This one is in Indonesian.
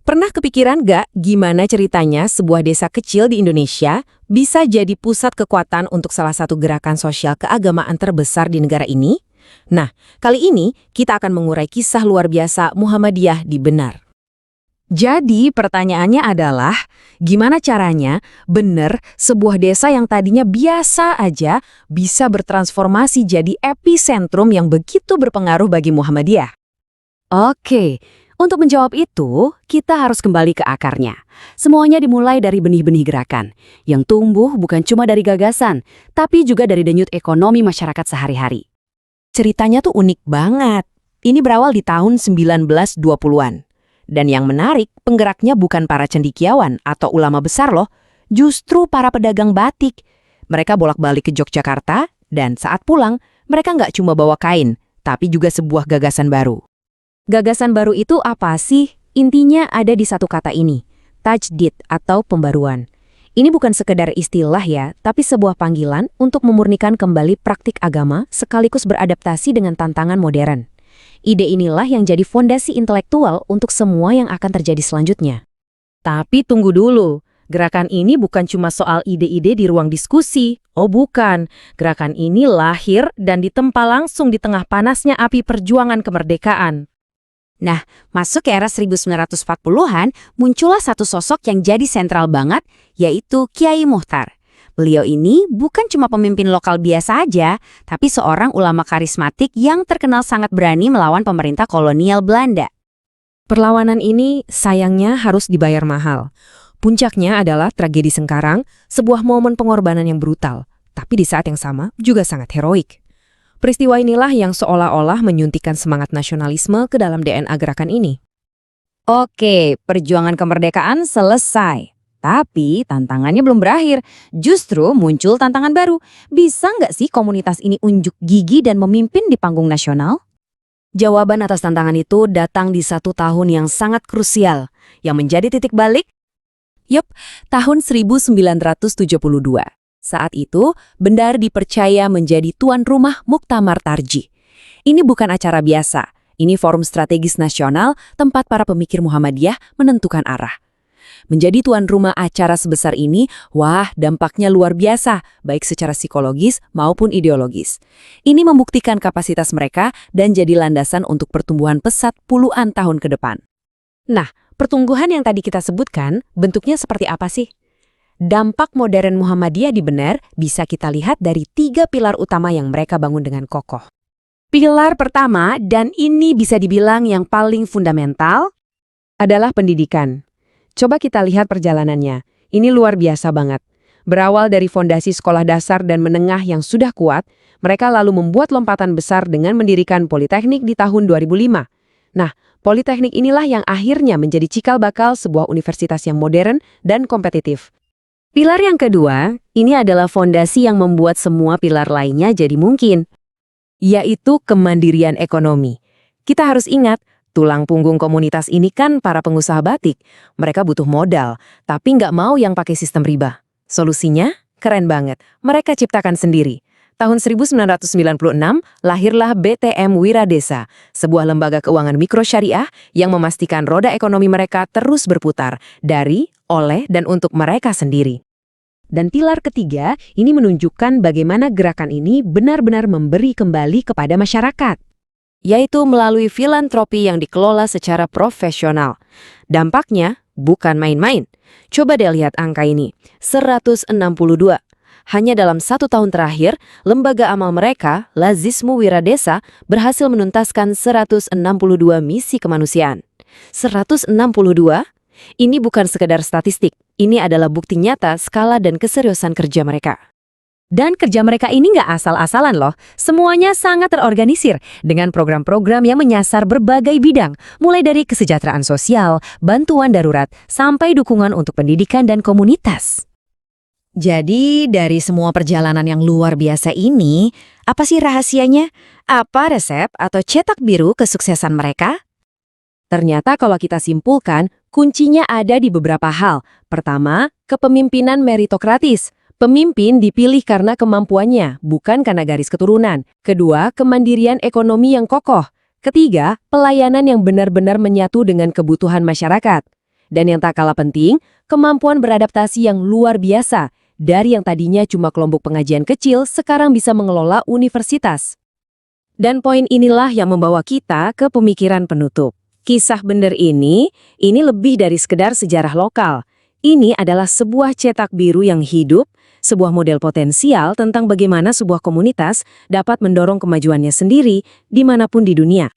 Pernah kepikiran gak gimana ceritanya sebuah desa kecil di Indonesia bisa jadi pusat kekuatan untuk salah satu gerakan sosial keagamaan terbesar di negara ini? Nah, kali ini kita akan mengurai kisah luar biasa Muhammadiyah di Benar. Jadi pertanyaannya adalah, gimana caranya benar sebuah desa yang tadinya biasa aja bisa bertransformasi jadi epicentrum yang begitu berpengaruh bagi Muhammadiyah? Oke, untuk menjawab itu, kita harus kembali ke akarnya. Semuanya dimulai dari benih-benih gerakan, yang tumbuh bukan cuma dari gagasan, tapi juga dari denyut ekonomi masyarakat sehari-hari. Ceritanya tuh unik banget. Ini berawal di tahun 1920-an. Dan yang menarik, penggeraknya bukan para cendekiawan atau ulama besar loh, justru para pedagang batik. Mereka bolak-balik ke Yogyakarta, dan saat pulang, mereka nggak cuma bawa kain, tapi juga sebuah gagasan baru. Gagasan baru itu apa sih? Intinya ada di satu kata ini, tajdid atau pembaruan. Ini bukan sekedar istilah ya, tapi sebuah panggilan untuk memurnikan kembali praktik agama sekaligus beradaptasi dengan tantangan modern. Ide inilah yang jadi fondasi intelektual untuk semua yang akan terjadi selanjutnya. Tapi tunggu dulu, gerakan ini bukan cuma soal ide-ide di ruang diskusi. Oh bukan, gerakan ini lahir dan ditempa langsung di tengah panasnya api perjuangan kemerdekaan. Nah, masuk ke era 1940-an, muncullah satu sosok yang jadi sentral banget, yaitu Kiai Muchtar. Beliau ini bukan cuma pemimpin lokal biasa aja, tapi seorang ulama karismatik yang terkenal sangat berani melawan pemerintah kolonial Belanda. Perlawanan ini sayangnya harus dibayar mahal. Puncaknya adalah tragedi Sengkarang, sebuah momen pengorbanan yang brutal, tapi di saat yang sama juga sangat heroik. Peristiwa inilah yang seolah-olah menyuntikkan semangat nasionalisme ke dalam DNA gerakan ini. Oke, perjuangan kemerdekaan selesai. Tapi tantangannya belum berakhir. Justru muncul tantangan baru. Bisa nggak sih komunitas ini unjuk gigi dan memimpin di panggung nasional? Jawaban atas tantangan itu datang di satu tahun yang sangat krusial. Yang menjadi titik balik? Yup, tahun 1972. Saat itu, Bendar dipercaya menjadi tuan rumah Muktamar Tarji. Ini bukan acara biasa. Ini forum strategis nasional tempat para pemikir Muhammadiyah menentukan arah. Menjadi tuan rumah acara sebesar ini, wah dampaknya luar biasa, baik secara psikologis maupun ideologis. Ini membuktikan kapasitas mereka dan jadi landasan untuk pertumbuhan pesat puluhan tahun ke depan. Nah, pertumbuhan yang tadi kita sebutkan, bentuknya seperti apa sih? Dampak modern Muhammadiyah di Benar bisa kita lihat dari 3 pilar utama yang mereka bangun dengan kokoh. Pilar pertama, dan ini bisa dibilang yang paling fundamental, adalah pendidikan. Coba kita lihat perjalanannya. Ini luar biasa banget. Berawal dari fondasi sekolah dasar dan menengah yang sudah kuat, mereka lalu membuat lompatan besar dengan mendirikan Politeknik di tahun 2005. Nah, Politeknik inilah yang akhirnya menjadi cikal bakal sebuah universitas yang modern dan kompetitif. Pilar yang kedua, ini adalah fondasi yang membuat semua pilar lainnya jadi mungkin, yaitu kemandirian ekonomi. Kita harus ingat, tulang punggung komunitas ini kan para pengusaha batik. Mereka butuh modal, tapi nggak mau yang pakai sistem riba. Solusinya? Keren banget. Mereka ciptakan sendiri. Tahun 1996, lahirlah BTM Wiradesa, sebuah lembaga keuangan mikro syariah yang memastikan roda ekonomi mereka terus berputar dari, oleh, dan untuk mereka sendiri. Dan pilar ketiga, ini menunjukkan bagaimana gerakan ini benar-benar memberi kembali kepada masyarakat, yaitu melalui filantropi yang dikelola secara profesional. Dampaknya bukan main-main. Coba deh lihat angka ini, 162. Hanya dalam 1 tahun terakhir, lembaga amal mereka, Lazismu Wiradesa, berhasil menuntaskan 162 misi kemanusiaan. 162? Ini bukan sekedar statistik, ini adalah bukti nyata skala dan keseriusan kerja mereka. Dan kerja mereka ini nggak asal-asalan loh, semuanya sangat terorganisir dengan program-program yang menyasar berbagai bidang, mulai dari kesejahteraan sosial, bantuan darurat, sampai dukungan untuk pendidikan dan komunitas. Jadi dari semua perjalanan yang luar biasa ini, apa sih rahasianya? Apa resep atau cetak biru kesuksesan mereka? Ternyata kalau kita simpulkan, kuncinya ada di beberapa hal. Pertama, kepemimpinan meritokratis. Pemimpin dipilih karena kemampuannya, bukan karena garis keturunan. Kedua, kemandirian ekonomi yang kokoh. Ketiga, pelayanan yang benar-benar menyatu dengan kebutuhan masyarakat. Dan yang tak kalah penting, kemampuan beradaptasi yang luar biasa. Dari yang tadinya cuma kelompok pengajian kecil, sekarang bisa mengelola universitas. Dan poin inilah yang membawa kita ke pemikiran penutup. Kisah Bender ini lebih dari sekedar sejarah lokal. Ini adalah sebuah cetak biru yang hidup, sebuah model potensial tentang bagaimana sebuah komunitas dapat mendorong kemajuannya sendiri dimanapun di dunia.